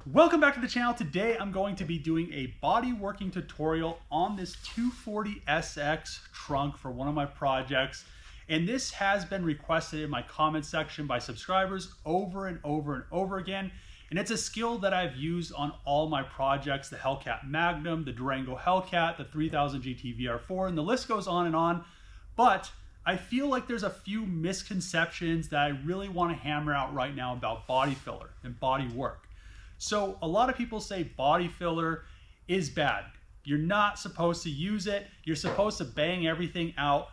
Welcome back to the channel. Today I'm going to be doing a body working tutorial on this 240SX trunk for one of my projects. And this has been requested in my comment section by subscribers over and over and over again. And it's a skill that I've used on all my projects, the Hellcat Magnum, the Durango Hellcat, the 3000 GT VR4, and the list goes on and on. But I feel like there's a few misconceptions that I really want to hammer out right now about body filler and body work. So a lot of people say body filler is bad. You're not supposed to use it. You're supposed to bang everything out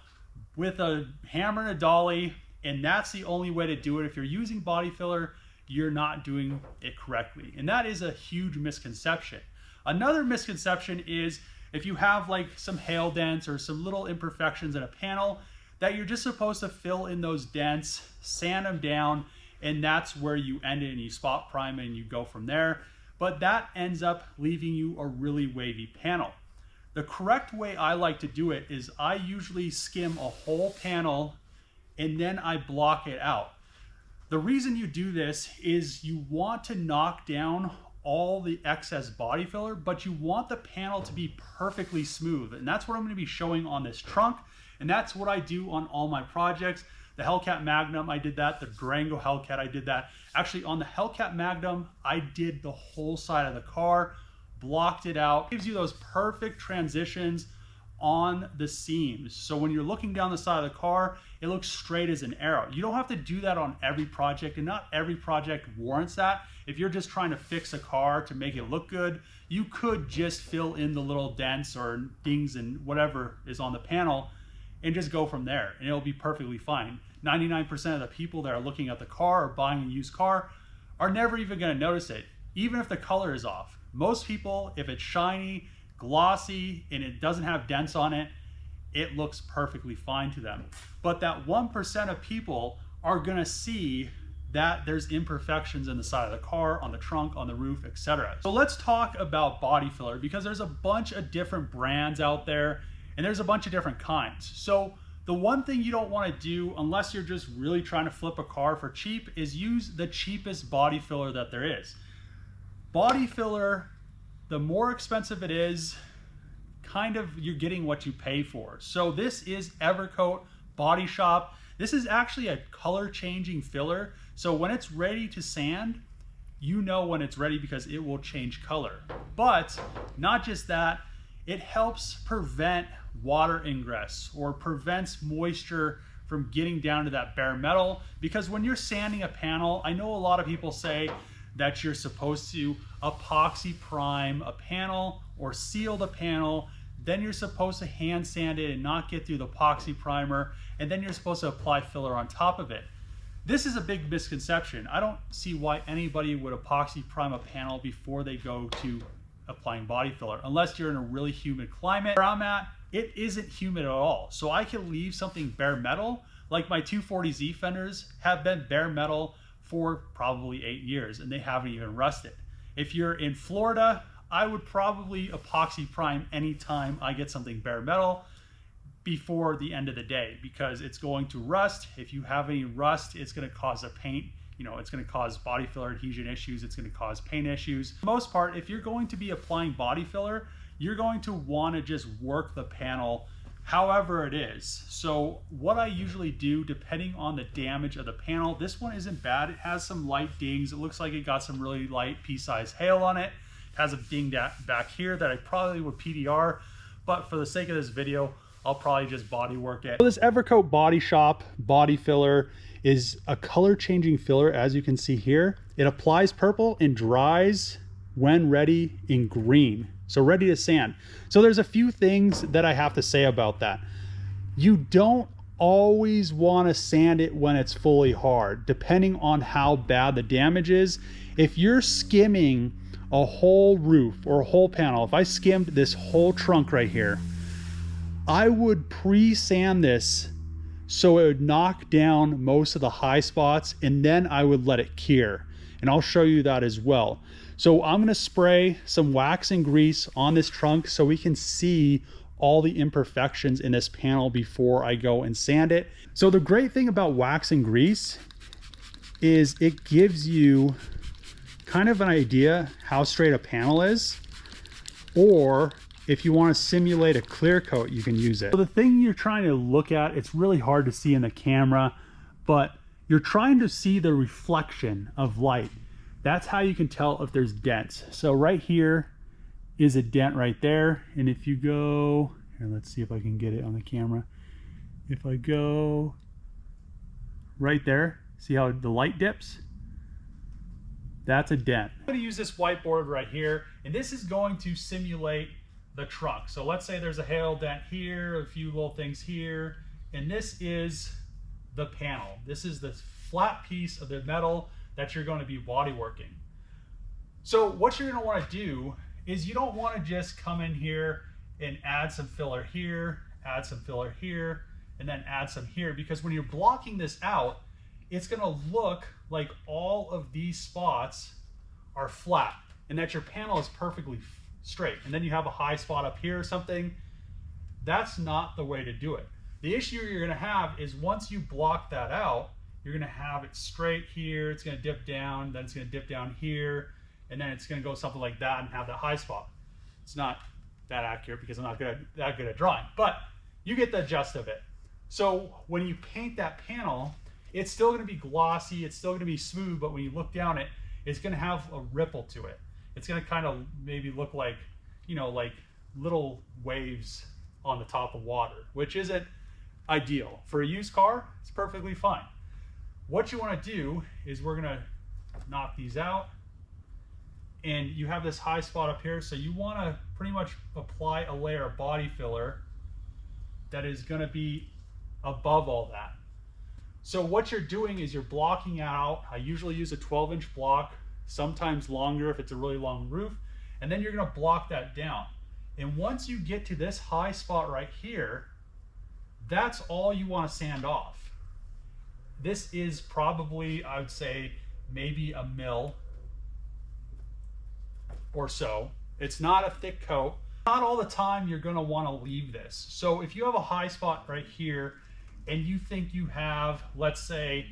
with a hammer and a dolly, and that's the only way to do it. If you're using body filler, you're not doing it correctly. And that is a huge misconception. Another misconception is if you have like some hail dents or some little imperfections in a panel, that you're just supposed to fill in those dents, sand them down, and that's where you end it and you spot prime and you go from there. But that ends up leaving you a really wavy panel. The correct way I like to do it is I usually skim a whole panel and then I block it out. The reason you do this is you want to knock down all the excess body filler, but you want the panel to be perfectly smooth. And that's what I'm going to be showing on this trunk. And that's what I do on all my projects. The Hellcat Magnum, I did that. The Durango Hellcat, I did that. Actually, on the Hellcat Magnum, I did the whole side of the car, blocked it out. It gives you those perfect transitions on the seams. So when you're looking down the side of the car, it looks straight as an arrow. You don't have to do that on every project, and not every project warrants that. If you're just trying to fix a car to make it look good, you could just fill in the little dents or dings and whatever is on the panel and just go from there, and it'll be perfectly fine. 99% of the people that are looking at the car or buying a used car are never even going to notice it, even if the color is off. Most people, if it's shiny, glossy, and it doesn't have dents on it, it looks perfectly fine to them. But that 1% of people are going to see that there's imperfections in the side of the car, on the trunk, on the roof, etc. So let's talk about body filler, because there's a bunch of different brands out there and there's a bunch of different kinds. So the one thing you don't want to do, unless you're just really trying to flip a car for cheap, is use the cheapest body filler that there is. Body filler, the more expensive it is, kind of you're getting what you pay for. So this is Evercoat Body Shop. This is actually a color changing filler. So when it's ready to sand, you know when it's ready because it will change color. But not just that, it helps prevent water ingress or prevents moisture from getting down to that bare metal. Because when you're sanding a panel, I know a lot of people say that you're supposed to epoxy prime a panel or seal the panel, then you're supposed to hand sand it and not get through the epoxy primer, and then you're supposed to apply filler on top of it. This is a big misconception. I don't see why anybody would epoxy prime a panel before they go to applying body filler, unless you're in a really humid climate. Where I'm at, it isn't humid at all. So I can leave something bare metal, like my 240Z fenders have been bare metal for probably 8 years and they haven't even rusted. If you're in Florida, I would probably epoxy prime anytime I get something bare metal before the end of the day, because it's going to rust. If you have any rust, it's going to cause a paint, it's going to cause body filler adhesion issues. It's going to cause paint issues. For the most part, if you're going to be applying body filler, you're going to want to just work the panel however it is. So what I usually do, depending on the damage of the panel, this one isn't bad. It has some light dings. It looks like it got some really light pea-sized hail on it. It has a ding back here that I probably would PDR, but for the sake of this video, I'll probably just body work it. So this Evercoat Body Shop body filler is a color changing filler, as you can see here. It applies purple and dries when ready in green. So ready to sand. So there's a few things that I have to say about that. You don't always want to sand it when it's fully hard, depending on how bad the damage is. If you're skimming a whole roof or a whole panel, if I skimmed this whole trunk right here, I would pre-sand this so it would knock down most of the high spots, and then I would let it cure. And I'll show you that as well. So I'm going to spray some wax and grease on this trunk so we can see all the imperfections in this panel before I go and sand it. So the great thing about wax and grease is it gives you kind of an idea how straight a panel is, or if you want to simulate a clear coat, you can use it. So the thing you're trying to look at, it's really hard to see in the camera, but you're trying to see the reflection of light. That's how you can tell if there's dents. So right here is a dent right there. And if you go, here, let's see if I can get it on the camera. If I go right there, see how the light dips? That's a dent. I'm going to use this whiteboard right here, and this is going to simulate the trunk. So let's say there's a hail dent here, a few little things here, and this is the panel. This is the flat piece of the metal that you're going to be bodyworking. So what you're going to want to do is you don't want to just come in here and add some filler here, add some filler here, and then add some here, because when you're blocking this out, it's going to look like all of these spots are flat and that your panel is perfectly straight. And then you have a high spot up here or something. That's not the way to do it. The issue you're going to have is once you block that out, you're going to have it straight here, it's going to dip down, then it's going to dip down here, and then it's going to go something like that and have that high spot. It's not that accurate because I'm not that good at drawing, but you get the gist of it. So when you paint that panel, it's still going to be glossy, it's still going to be smooth, but when you look down it, it's going to have a ripple to it. It's going to kind of maybe look like, you know, like little waves on the top of water, which isn't ideal. For a used car, it's perfectly fine. What you want to do is we're going to knock these out, and you have this high spot up here, so you want to pretty much apply a layer of body filler that is going to be above all that. So what you're doing is you're blocking out. I usually use a 12-inch block, sometimes longer if it's a really long roof, and then you're going to block that down. And once you get to this high spot right here, that's all you want to sand off. This is probably, I would say, maybe a mil or so. It's not a thick coat. Not all the time you're going to want to leave this. So if you have a high spot right here and you think you have, let's say,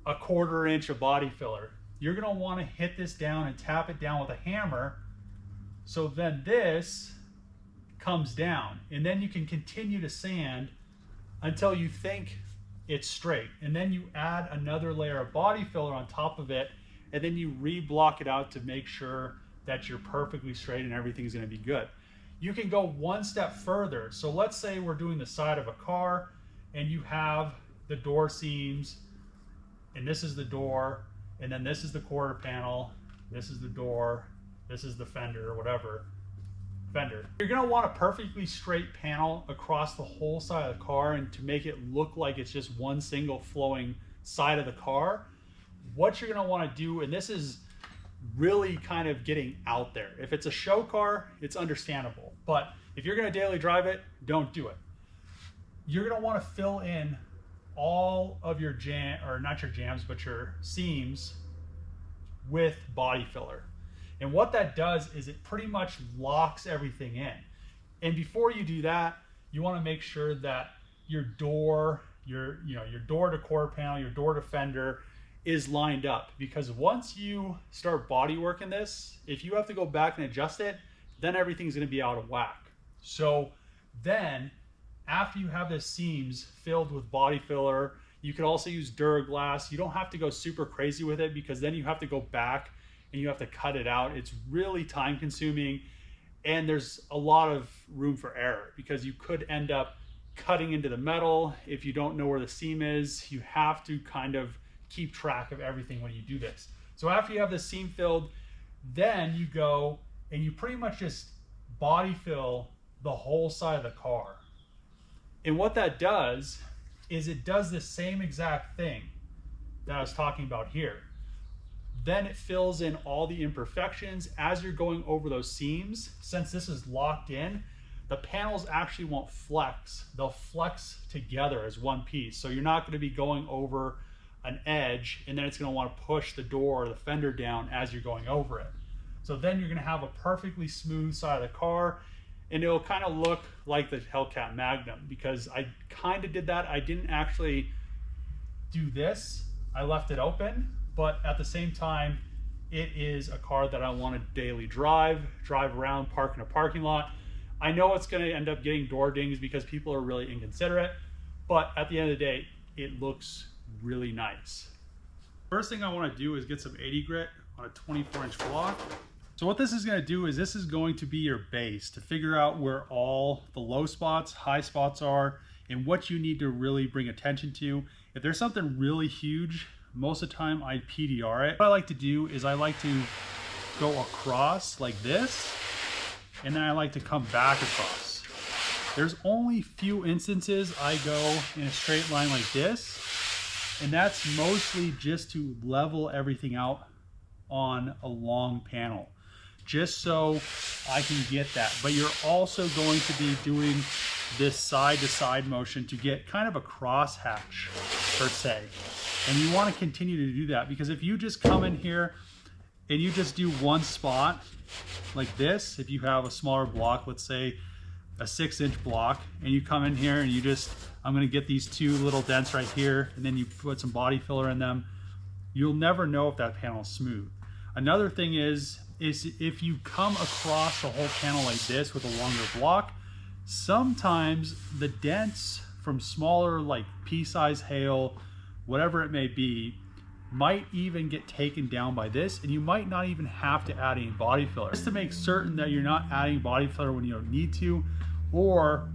a 1/4 inch of body filler, you're going to want to hit this down and tap it down with a hammer, so then this comes down, and then you can continue to sand until you think it's straight, and then you add another layer of body filler on top of it, and then you re-block it out to make sure that you're perfectly straight and everything's going to be good. You can go one step further. So let's say we're doing the side of a car and you have the door seams, and this is the door, and then this is the quarter panel, this is the door, this is the fender, or whatever fender. You're going to want a perfectly straight panel across the whole side of the car, and to make it look like it's just one single flowing side of the car, what you're going to want to do, and this is really kind of getting out there. If it's a show car, it's understandable, but if you're going to daily drive it, don't do it. You're going to want to fill in all of your not your jams, but your seams with body filler. And what that does is it pretty much locks everything in. And before you do that, you want to make sure that your door, your door to quarter panel, your door to fender is lined up, because once you start body working this, if you have to go back and adjust it, then everything's going to be out of whack. So then after you have the seams filled with body filler, you could also use Duraglass. You don't have to go super crazy with it, because then you have to go back and you have to cut it out. It's really time consuming, and there's a lot of room for error, because you could end up cutting into the metal. If you don't know where the seam is, you have to kind of keep track of everything when you do this. So after you have the seam filled, then you go and you pretty much just body fill the whole side of the car. And what that does is it does the same exact thing that I was talking about here. Then it fills in all the imperfections as you're going over those seams. Since this is locked in, the panels actually won't flex. They'll flex together as one piece. So you're not going to be going over an edge and then it's going to want to push the door or the fender down as you're going over it. So then you're going to have a perfectly smooth side of the car, and it'll kind of look like the Hellcat Magnum, because I kind of did that. I didn't actually do this. I left it open, but at the same time, it is a car that I want to daily drive around, park in a parking lot. I know it's going to end up getting door dings because people are really inconsiderate, but at the end of the day, it looks really nice. First thing I want to do is get some 80 grit on a 24-inch block. So what this is going to do is this is going to be your base to figure out where all the low spots, high spots are, and what you need to really bring attention to. If there's something really huge, most of the time I PDR it. What I like to do is I like to go across like this, and then I like to come back across. There's only few instances I go in a straight line like this, and that's mostly just to level everything out on a long panel, just so I can get that. But you're also going to be doing this side to side motion to get kind of a crosshatch per se. And you want to continue to do that, because if you just come in here and you just do one spot like this, if you have a smaller block, let's say a 6-inch block, and you come in here and you just, I'm going to get these two little dents right here, and then you put some body filler in them, you'll never know if that panel is smooth. Another thing is if you come across the whole panel like this with a longer block, sometimes the dents from smaller, like pea-size hail, whatever it may be, might even get taken down by this, and you might not even have to add any body filler. Just to make certain that you're not adding body filler when you don't need to, or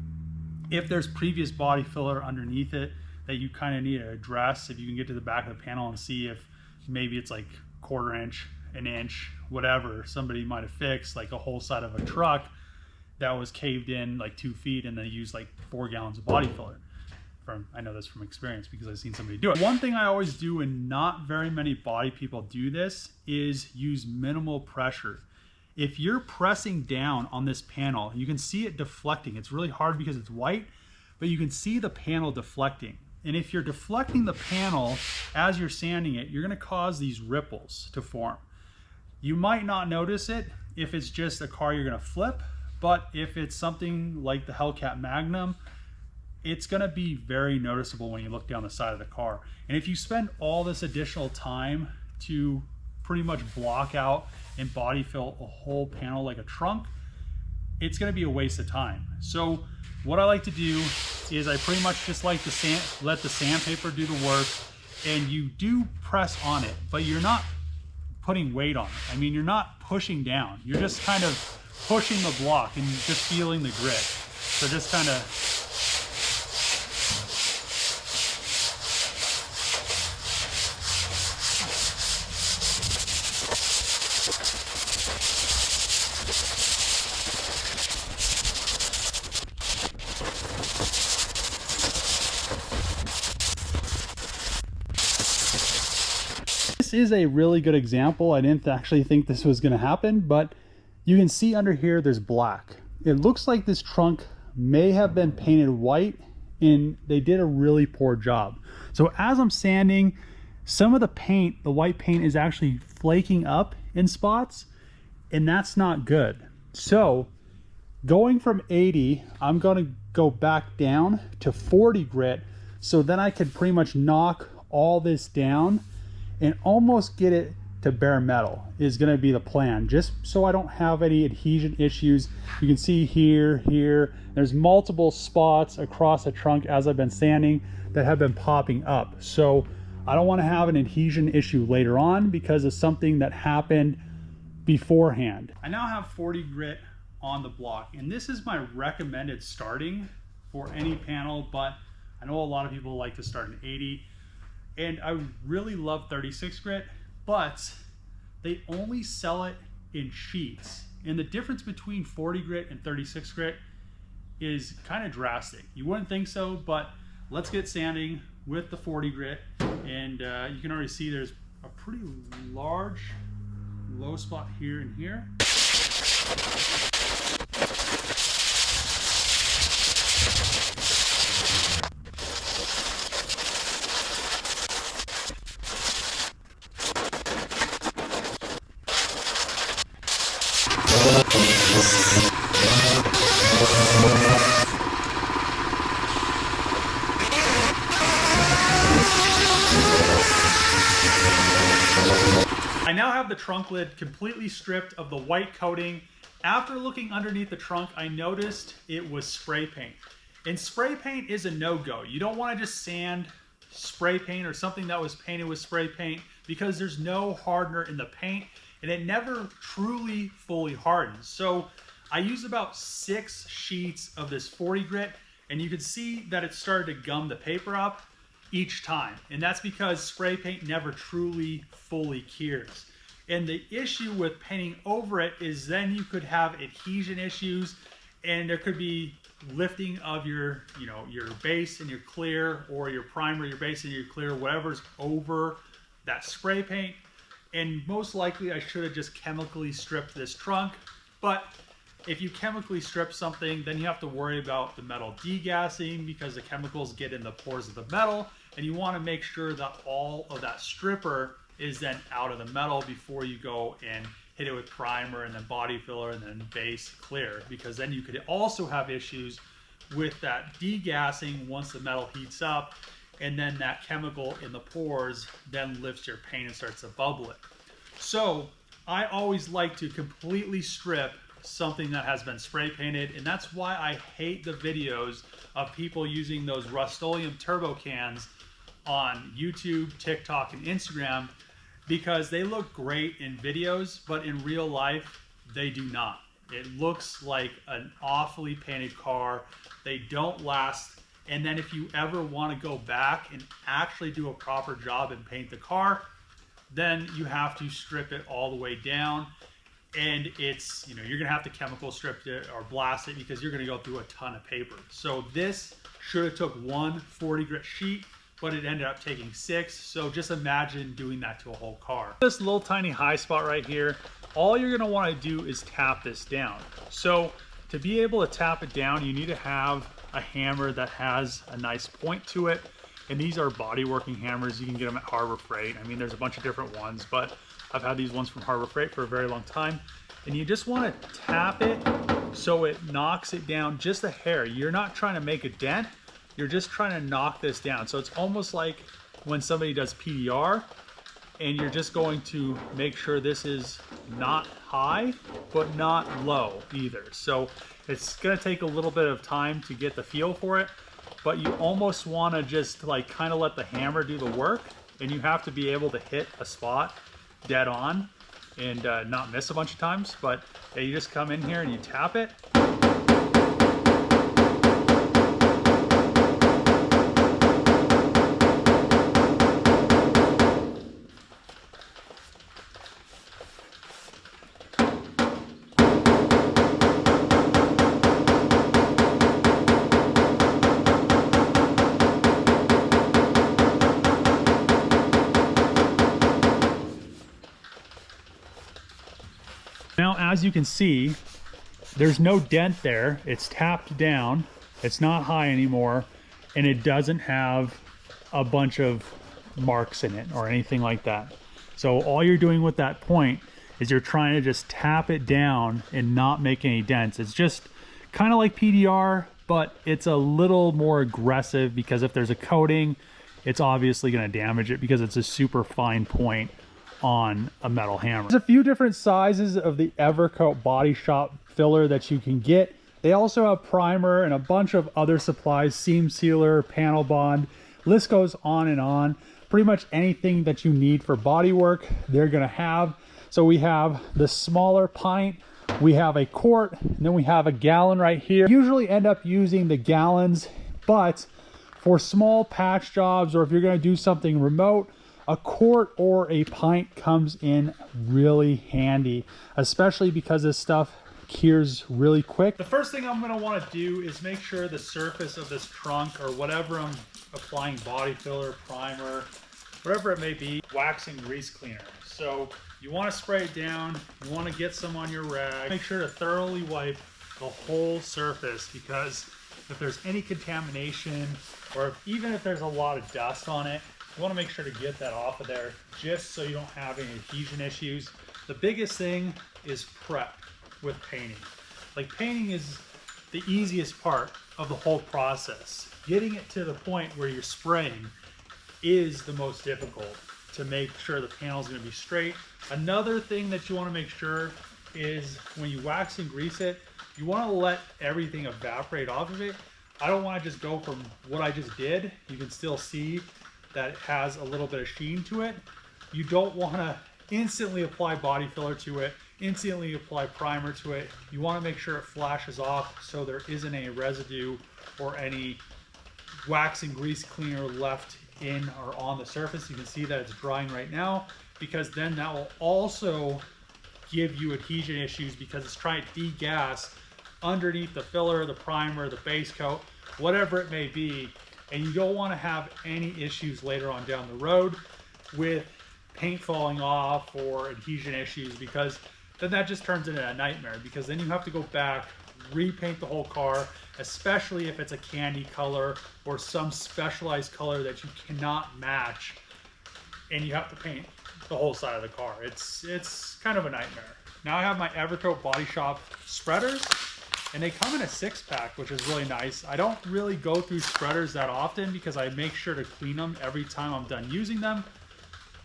if there's previous body filler underneath it that you kind of need to address, if you can get to the back of the panel and see if maybe it's like 1/4 inch, an inch, whatever, somebody might have fixed like a whole side of a truck that was caved in like 2 feet, and they used like 4 gallons of body filler. I know this from experience because I've seen somebody do it. One thing I always do, and not very many body people do this, is use minimal pressure. If you're pressing down on this panel, you can see it deflecting. It's really hard because it's white, but you can see the panel deflecting. And if you're deflecting the panel as you're sanding it, you're going to cause these ripples to form. You might not notice it if it's just a car you're going to flip, but if it's something like the Hellcat Magnum, it's going to be very noticeable when you look down the side of the car. And if you spend all this additional time to pretty much block out and body fill a whole panel like a trunk, it's going to be a waste of time. So what I like to do is I pretty much just like to let the sandpaper do the work, and you do press on it, but you're not putting weight on it. I mean, you're not pushing down. You're just kind of pushing the block and just feeling the grit. So just kind of This is a really good example. I didn't actually think this was going to happen, but you can see under here there's black. It looks like this trunk may have been painted white, and they did a really poor job. So as I'm sanding, some of the paint, the white paint, is actually flaking up in spots, and that's not good. So going from 80, I'm going to go back down to 40 grit, so then I could pretty much knock all this down and almost get it to bare metal is going to be the plan, just so I don't have any adhesion issues. You can see here, there's multiple spots across the trunk as I've been sanding that have been popping up. So I don't want to have an adhesion issue later on because of something that happened beforehand. I now have 40 grit on the block, and this is my recommended starting for any panel, but I know a lot of people like to start in 80. And I really love 36 grit, but they only sell it in sheets. And the difference between 40 grit and 36 grit is kind of drastic. You wouldn't think so, but let's get sanding with the 40 grit. And you can already see there's a pretty large low spot here and here. I now have the trunk lid completely stripped of the white coating. After looking underneath the trunk, I noticed it was spray paint. And spray paint is a no-go. You don't want to just sand spray paint or something that was painted with spray paint because there's no hardener in the paint and it never truly fully hardens. So I used about 6 sheets of this 40 grit, and you can see that it started to gum the paper up each time. And that's because spray paint never truly fully cures. And the issue with painting over it is then you could have adhesion issues, and there could be lifting of your base and your clear, or your primer, your base and your clear, whatever's over that spray paint. And most likely I should have just chemically stripped this trunk, but if you chemically strip something, then you have to worry about the metal degassing because the chemicals get in the pores of the metal, and you want to make sure that all of that stripper is then out of the metal before you go and hit it with primer and then body filler and then base clear, because then you could also have issues with that degassing once the metal heats up, and then that chemical in the pores then lifts your paint and starts to bubble it. So I always like to completely strip something that has been spray painted, and that's why I hate the videos of people using those Rust-Oleum turbo cans on YouTube, TikTok, and Instagram, because they look great in videos, but in real life, they do not. It looks like an awfully painted car. They don't last. And then if you ever want to go back and actually do a proper job and paint the car, then you have to strip it all the way down. And it's, you're gonna have to chemical strip it or blast it because you're gonna go through a ton of paper. So this should have took 1 40 grit sheet, but it ended up taking 6. So just imagine doing that to a whole car. This little tiny high spot right here, all you're gonna wanna do is tap this down. So to be able to tap it down, you need to have a hammer that has a nice point to it. And these are Bodyworking hammers. You can get them at Harbor Freight. I mean, there's a bunch of different ones, but I've had these ones from Harbor Freight for a very long time. And you just want to tap it so it knocks it down just a hair. You're not trying to make a dent. You're just trying to knock this down. So it's almost like when somebody does PDR and you're just going to make sure this is not high, but not low either. So it's going to take a little bit of time to get the feel for it, but you almost want to just like kind of let the hammer do the work, and you have to be able to hit a spot dead on and not miss a bunch of times. But yeah, you just come in here and you tap it. Now, as you can see, there's no dent there. It's tapped down. It's not high anymore, and it doesn't have a bunch of marks in it or anything like that. So all you're doing with that point is you're trying to just tap it down and not make any dents. It's just kind of like PDR, but it's a little more aggressive because if there's a coating, it's obviously going to damage it because it's a super fine point on a metal hammer. There's a few different sizes of the Evercoat Body Shop filler that you can get. They also have primer and a bunch of other supplies, seam sealer, panel bond, list goes on and on. Pretty much anything that you need for body work, they're gonna have. So we have the smaller pint, we have a quart, and then we have a gallon right here. Usually end up using the gallons, but for small patch jobs or if you're gonna do something remote, a quart or a pint comes in really handy, especially because this stuff cures really quick. The first thing I'm going to want to do is make sure the surface of this trunk or whatever I'm applying body filler, primer, whatever it may be, waxing grease cleaner. So you want to spray it down, you want to get some on your rag. Make sure to thoroughly wipe the whole surface, because if there's any contamination or even if there's a lot of dust on it, you want to make sure to get that off of there just so you don't have any adhesion issues. The biggest thing is prep with painting. Like, painting is the easiest part of the whole process. Getting it to the point where you're spraying is the most difficult. to make sure the panel is going to be straight. Another thing that you want to make sure is when you wax and grease it, you want to let everything evaporate off of it. I don't want to just go from what I just did. You can still see that it has a little bit of sheen to it. You don't want to instantly apply body filler to it, instantly apply primer to it. You want to make sure it flashes off so there isn't any residue or any wax and grease cleaner left in or on the surface. You can see that it's drying right now, because then that will also give you adhesion issues because it's trying to degas underneath the filler, the primer, the base coat, whatever it may be. And you don't want to have any issues later on down the road with paint falling off or adhesion issues, because then that just turns into a nightmare, because then you have to go back, repaint the whole car, especially if it's a candy color or some specialized color that you cannot match, and you have to paint the whole side of the car. It's kind of a nightmare. Now I have my Evercoat Body Shop spreaders, and they come in a 6-pack, which is really nice. I don't really go through spreaders that often because I make sure to clean them every time I'm done using them.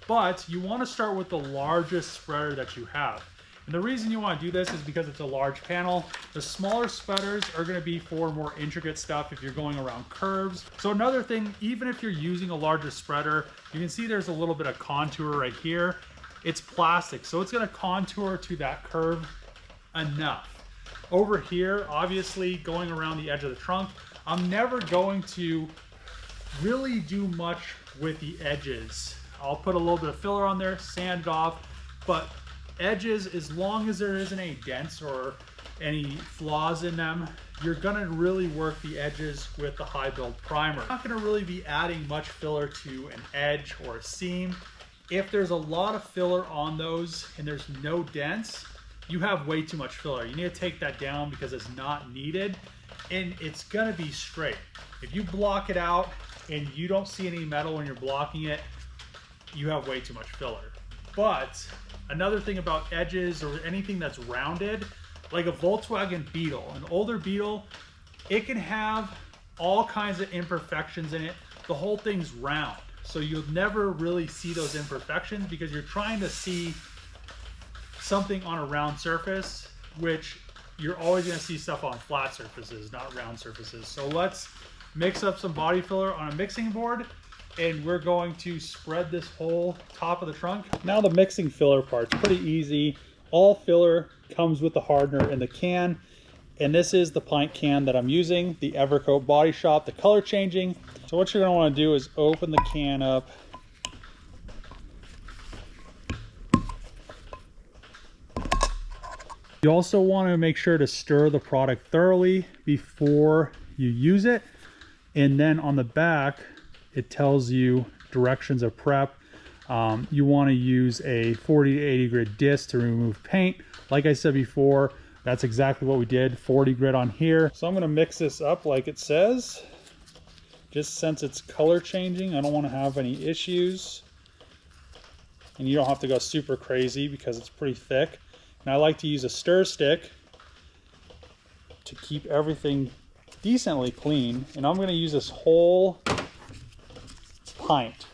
But you want to start with the largest spreader that you have. And the reason you want to do this is because it's a large panel. The smaller spreaders are going to be for more intricate stuff if you're going around curves. So another thing, even if you're using a larger spreader, you can see there's a little bit of contour right here. It's plastic, so it's going to contour to that curve enough. Over here, obviously going around the edge of the trunk, I'm never going to really do much with the edges. I'll put a little bit of filler on there, sand it off, but edges, as long as there isn't any dents or any flaws in them, you're gonna really work the edges with the high build primer. You're not gonna really be adding much filler to an edge or a seam. If there's a lot of filler on those and there's no dents, you have way too much filler. You need to take that down because it's not needed, and it's gonna be straight. If you block it out and you don't see any metal when you're blocking it, you have way too much filler. But another thing about edges or anything that's rounded, like a Volkswagen Beetle, an older Beetle, it can have all kinds of imperfections in it. The whole thing's round, so you'll never really see those imperfections because you're trying to see something on a round surface, which you're always going to see stuff on flat surfaces, not round surfaces. So let's mix up some body filler on a mixing board, and we're going to spread this whole top of the trunk. Now the mixing filler part's pretty easy. All filler comes with the hardener in the can, and this is the pint can that I'm using, the Evercoat Body Shop, the color changing. So what you're going to want to do is open the can up. You also want to make sure to stir the product thoroughly before you use it, and then on the back it tells you directions of prep. You want to use a 40 to 80 grit disc to remove paint. Like I said before, that's exactly what we did, 40 grit on here. So I'm going to mix this up like it says, just since it's color changing. I don't want to have any issues, and you don't have to go super crazy because it's pretty thick. And I like to use a stir stick to keep everything decently clean. And I'm going to use this whole pint.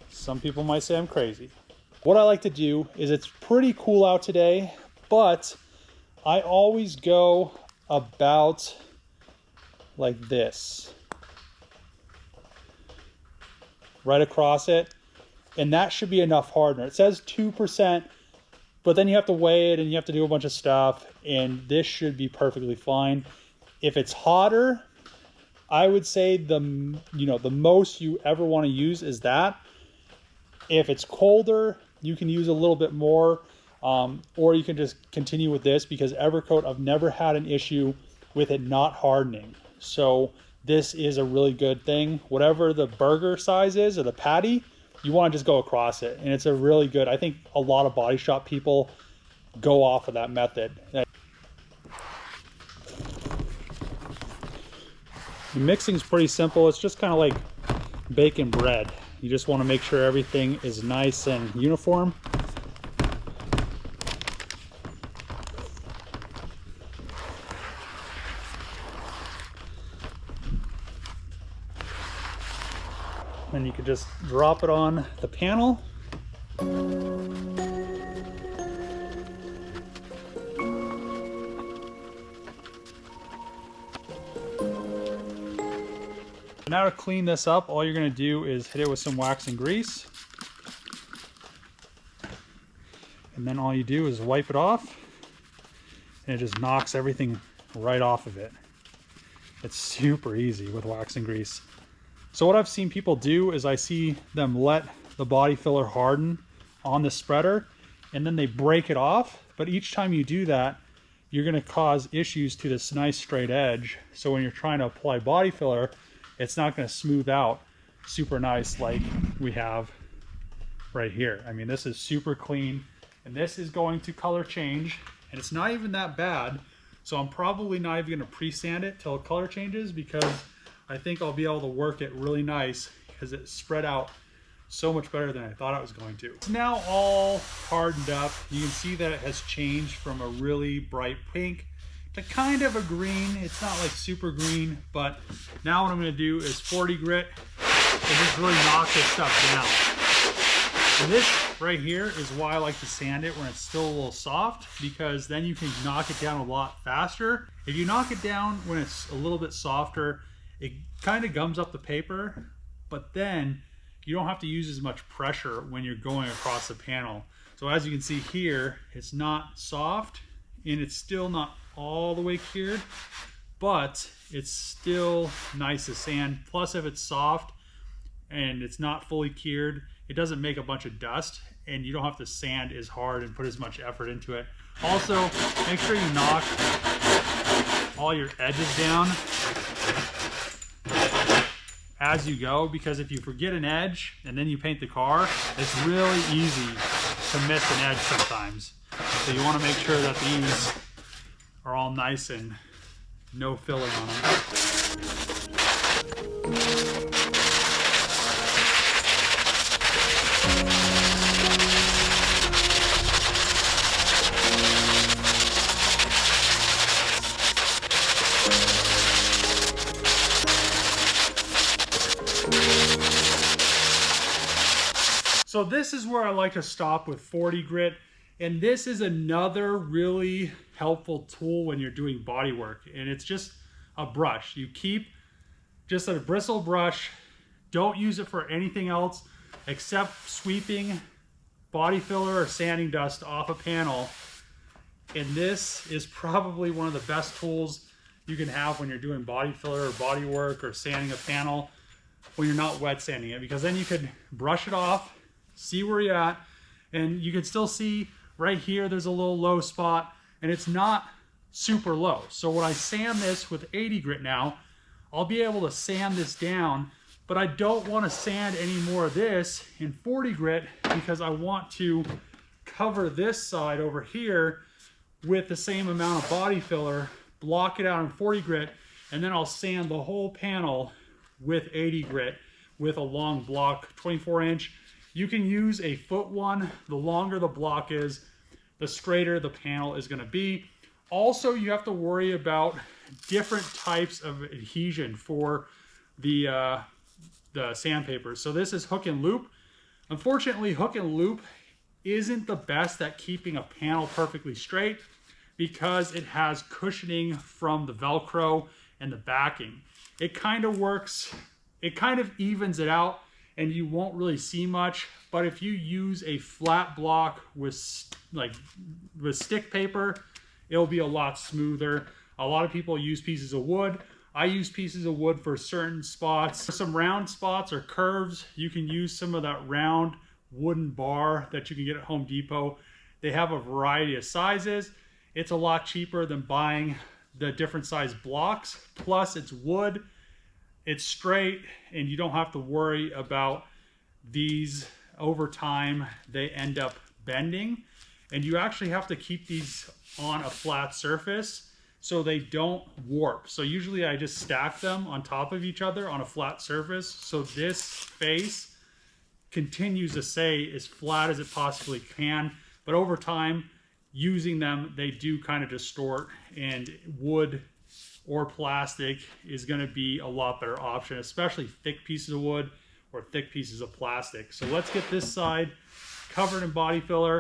Some people might say I'm crazy. What I like to do is, it's pretty cool out today, but I always go about like this, right across it, and that should be enough hardener. It says 2%, but then you have to weigh it and you have to do a bunch of stuff, and this should be perfectly fine. If it's hotter, I would say the most you ever want to use is that. If it's colder, you can use a little bit more, or you can just continue with this, because Evercoat, I've never had an issue with it not hardening. So this is a really good thing. Whatever the burger size is, or the patty, you want to just go across it. And it's a really good, I think a lot of body shop people go off of that method. The mixing is pretty simple. It's just kind of like baking bread. You just want to make sure everything is nice and uniform. can just drop it on the panel. Now to clean this up, all you're going to do is hit it with some wax and grease. And then all you do is wipe it off, and it just knocks everything right off of it. It's super easy with wax and grease. So what I've seen people do is I see them let the body filler harden on the spreader, and then they break it off. But each time you do that, you're going to cause issues to this nice straight edge. So when you're trying to apply body filler, it's not going to smooth out super nice like we have right here. I mean, this is super clean, and this is going to color change, and it's not even that bad. So I'm probably not even going to pre-sand it till color changes, because I think I'll be able to work it really nice because it spread out so much better than I thought it was going to. It's now all hardened up. You can see that it has changed from a really bright pink to kind of a green. It's not like super green, but now what I'm going to do is 40 grit and just really knock this stuff down. And this right here is why I like to sand it when it's still a little soft, because then you can knock it down a lot faster. If you knock it down when it's a little bit softer, it kind of gums up the paper, but then you don't have to use as much pressure when you're going across the panel. So as you can see here, it's not soft and it's still not all the way cured, but it's still nice to sand. Plus, if it's soft and it's not fully cured, it doesn't make a bunch of dust, and you don't have to sand as hard and put as much effort into it. Also, make sure you knock all your edges down as you go, because if you forget an edge and then you paint the car, it's really easy to miss an edge sometimes. So you want to make sure that these are all nice and no filling on them. So this is where I like to stop with 40 grit. And this is another really helpful tool when you're doing body work. And it's just a brush. You keep just a bristle brush. Don't use it for anything else except sweeping body filler or sanding dust off a panel. And this is probably one of the best tools you can have when you're doing body filler or body work or sanding a panel when you're not wet sanding it, because then you could brush it off, see where you're at, and you can still see right here there's a little low spot, and it's not super low. So when I sand this with 80 grit now, I'll be able to sand this down, but I don't want to sand any more of this in 40 grit because I want to cover this side over here with the same amount of body filler, block it out in 40 grit, and then I'll sand the whole panel with 80 grit with a long block, 24 inch. You can use a foot one. The longer the block is, the straighter the panel is going to be. Also, you have to worry about different types of adhesion for the sandpaper. So this is hook and loop. Unfortunately, hook and loop isn't the best at keeping a panel perfectly straight because it has cushioning from the Velcro and the backing. It kind of works, it kind of evens it out, and you won't really see much. But if you use a flat block with stick paper, it'll be a lot smoother. A lot of people use pieces of wood. I use pieces of wood for certain spots. For some round spots or curves, you can use some of that round wooden bar that you can get at Home Depot. They have a variety of sizes. It's a lot cheaper than buying the different size blocks. Plus, it's wood. It's straight, and you don't have to worry about these over time. They end up bending, and you actually have to keep these on a flat surface so they don't warp. So usually I just stack them on top of each other on a flat surface, so this face continues to stay as flat as it possibly can. But over time, using them, they do kind of distort, and wood or plastic is going to be a lot better option, especially thick pieces of wood or thick pieces of plastic. So let's get this side covered in body filler.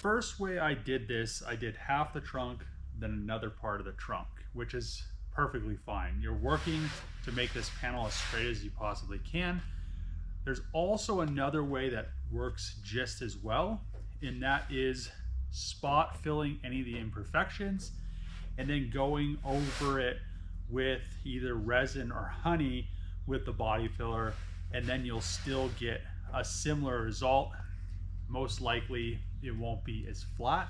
First way I did this, I did half the trunk, then another part of the trunk, which is perfectly fine. You're working to make this panel as straight as you possibly can. There's also another way that works just as well, and that is spot filling any of the imperfections and then going over it with either resin or honey with the body filler, and then you'll still get a similar result. Most likely it won't be as flat,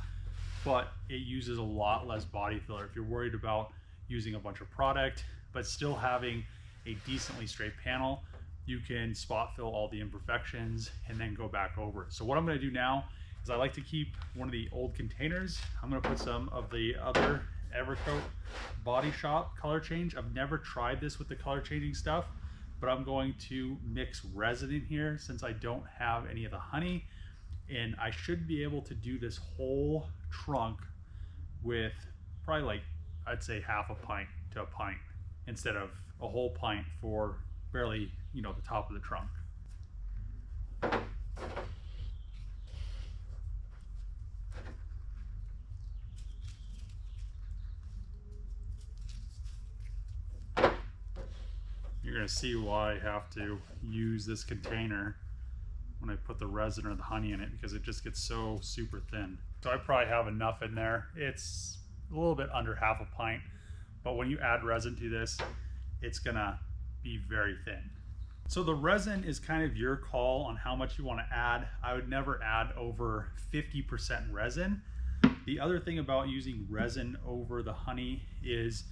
but it uses a lot less body filler. If you're worried about using a bunch of product but still having a decently straight panel, you can spot fill all the imperfections and then go back over it. So what I'm going to do now is I like to keep one of the old containers. I'm going to put some of the other Evercoat Body Shop color change. I've never tried this with the color changing stuff, but I'm going to mix resin in here since I don't have any of the honey. And I should be able to do this whole trunk with probably, like, I'd say half a pint to a pint instead of a whole pint for barely, you know, the top of the trunk. You're gonna see why I have to use this container when I put the resin or the honey in it, because it just gets so super thin. So I probably have enough in there. It's a little bit under half a pint, but when you add resin to this, it's gonna be very thin. So the resin is kind of your call on how much you want to add. I would never add over 50% resin. The other thing about using resin over the honey is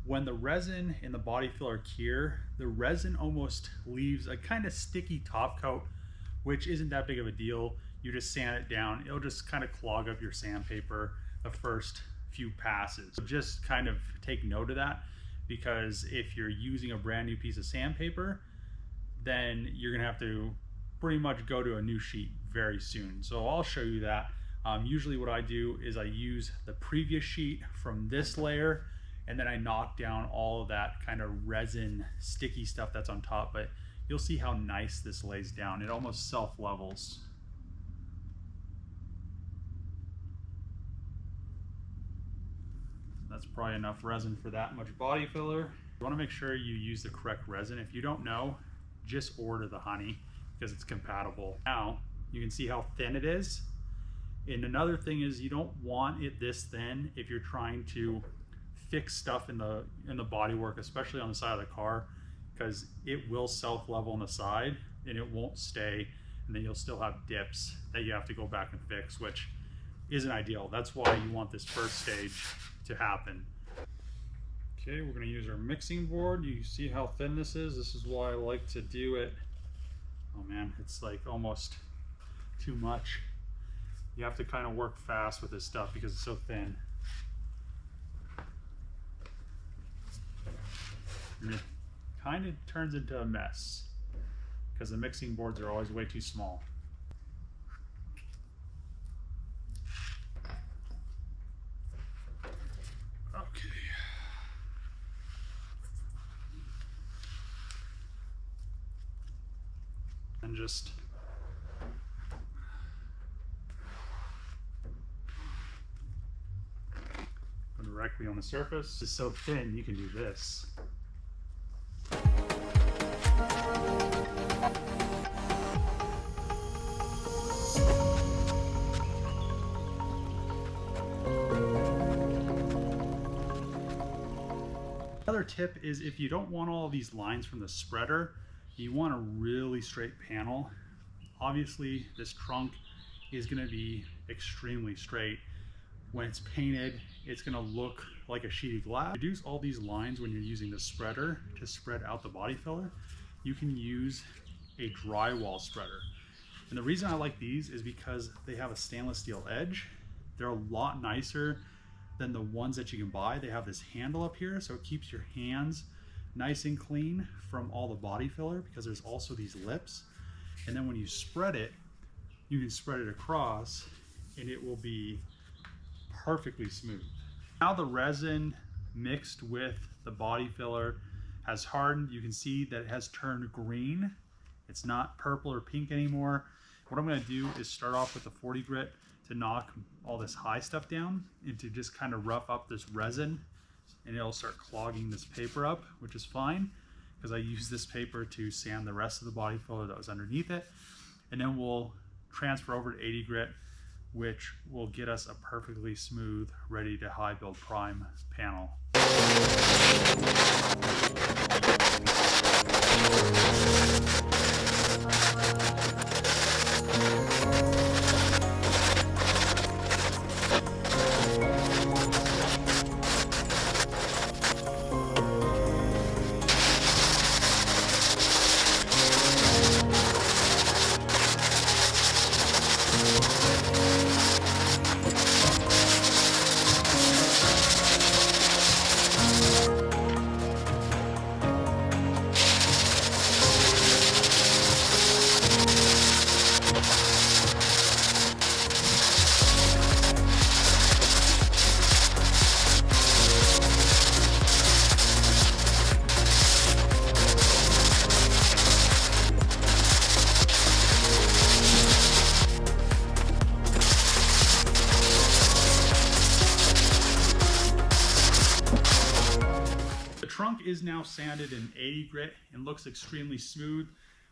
when the resin and the body filler cure, the resin almost leaves a kind of sticky top coat, which isn't that big of a deal. You just sand it down. It'll just kind of clog up your sandpaper the first few passes. So just kind of take note of that, because if you're using a brand new piece of sandpaper, then you're gonna have to pretty much go to a new sheet very soon. So I'll show you that. Usually what I do is I use the previous sheet from this layer, and then I knock down all of that kind of resin sticky stuff that's on top. But you'll see how nice this lays down. It almost self-levels. That's probably enough resin for that much body filler. You want to make sure you use the correct resin. If you don't know, just order the honey because it's compatible. Now you can see how thin it is. And another thing is, you don't want it this thin if you're trying to fix stuff in the bodywork, especially on the side of the car, because it will self-level on the side and it won't stay, and then you'll still have dips that you have to go back and fix, which isn't ideal. That's why you want this first stage to happen. Okay, we're going to use our mixing board. You see how thin this is? This is why I like to do it. Oh man, it's like almost too much. You have to kind of work fast with this stuff because it's so thin. And it kind of turns into a mess because the mixing boards are always way too small. Okay. and just go directly on the surface. It's so thin, you can do this. Another tip is if you don't want all these lines from the spreader, you want a really straight panel. Obviously, this trunk is going to be extremely straight. When it's painted, it's going to look like a sheet of glass. To reduce all these lines when you're using the spreader to spread out the body filler, you can use a drywall spreader. And the reason I like these is because they have a stainless steel edge. They're a lot nicer than the ones that you can buy. They have this handle up here, so it keeps your hands nice and clean from all the body filler, because there's also these lips. And then when you spread it, you can spread it across and it will be perfectly smooth. Now the resin mixed with the body filler has hardened. You can see that it has turned green. It's not purple or pink anymore. What I'm going to do is start off with the 40 grit to knock all this high stuff down and to just kind of rough up this resin, and it'll start clogging this paper up, which is fine because I use this paper to sand the rest of the body filler that was underneath it. And then we'll transfer over to 80 grit, which will get us a perfectly smooth, ready to high build prime panel. Is now sanded in 80 grit and looks extremely smooth.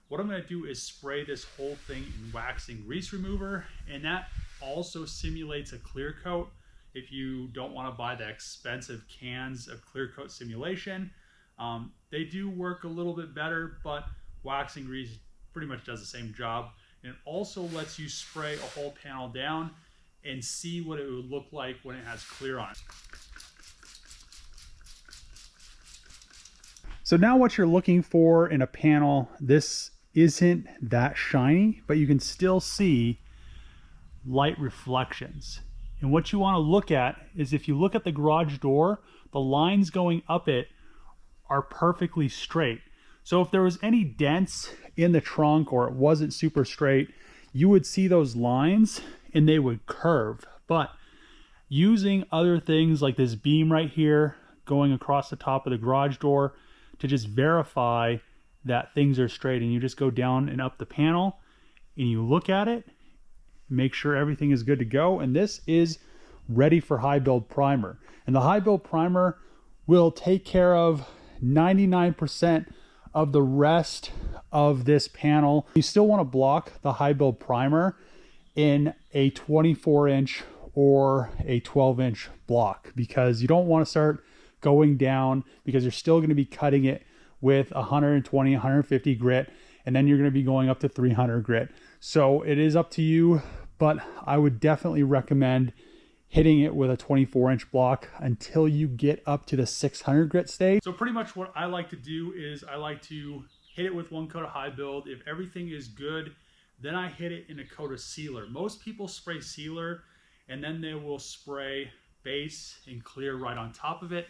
What I'm going to do is spray this whole thing in waxing grease remover, and that also simulates a clear coat. If you don't want to buy the expensive cans of clear coat simulation, they do work a little bit better, but waxing grease pretty much does the same job. And it also lets you spray a whole panel down and see what it would look like when it has clear on it. So now what you're looking for in a panel, this isn't that shiny, but you can still see light reflections. And what you want to look at is, if you look at the garage door, the lines going up it are perfectly straight. So if there was any dents in the trunk or it wasn't super straight, you would see those lines and they would curve. But using other things like this beam right here going across the top of the garage door to just verify that things are straight, and you just go down and up the panel and you look at it, make sure everything is good to go, and this is ready for high build primer. And the high build primer will take care of 99% of the rest of this panel. You still want to block the high build primer in a 24-inch or a 12-inch block, because you don't want to start going down, because you're still going to be cutting it with 120, 150 grit, and then you're going to be going up to 300 grit. So it is up to you, but I would definitely recommend hitting it with a 24-inch block until you get up to the 600 grit stage. So pretty much what I like to do is I like to hit it with one coat of high build. If everything is good, then I hit it in a coat of sealer. Most people spray sealer and then they will spray base and clear right on top of it.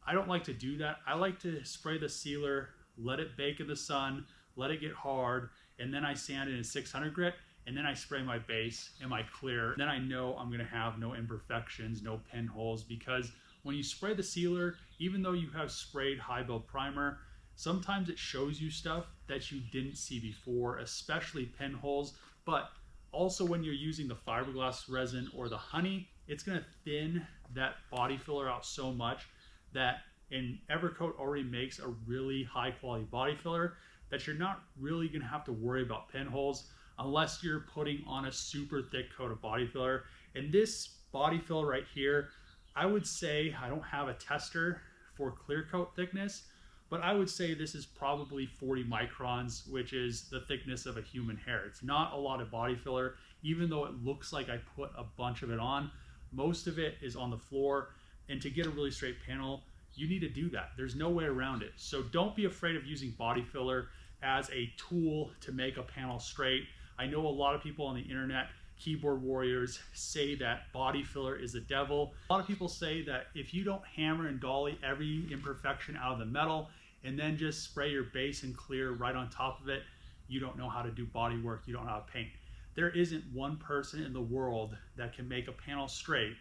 I don't like to do that. I like to spray the sealer, let it bake in the sun, let it get hard, and then I sand it in 600 grit, and then I spray my base and my clear. Then I know I'm gonna have no imperfections, no pinholes, because when you spray the sealer, even though you have sprayed high build primer, sometimes it shows you stuff that you didn't see before, especially pinholes. But also when you're using the fiberglass resin or the honey, it's going to thin that body filler out so much that, and Evercoat already makes a really high quality body filler, that you're not really going to have to worry about pinholes unless you're putting on a super thick coat of body filler. And this body filler right here, I would say, I don't have a tester for clear coat thickness, but I would say this is probably 40 microns, which is the thickness of a human hair. It's not a lot of body filler, even though it looks like I put a bunch of it on. Most of it is on the floor, and to get a really straight panel, you need to do that. There's no way around it. So don't be afraid of using body filler as a tool to make a panel straight. I know a lot of people on the internet, keyboard warriors, say that body filler is the devil. A lot of people say that if you don't hammer and dolly every imperfection out of the metal and then just spray your base and clear right on top of it, you don't know how to do body work, you don't know how to paint. There isn't one person in the world that can make a panel straight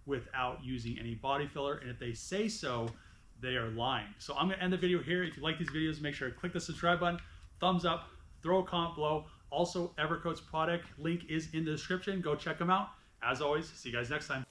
without using any body filler, and if they say so, they are lying. So I'm gonna end the video here. If you like these videos, make sure to click the subscribe button, thumbs up, throw a comment below. Also, Evercoat's product link is in the description. Go check them out. As always, see you guys next time.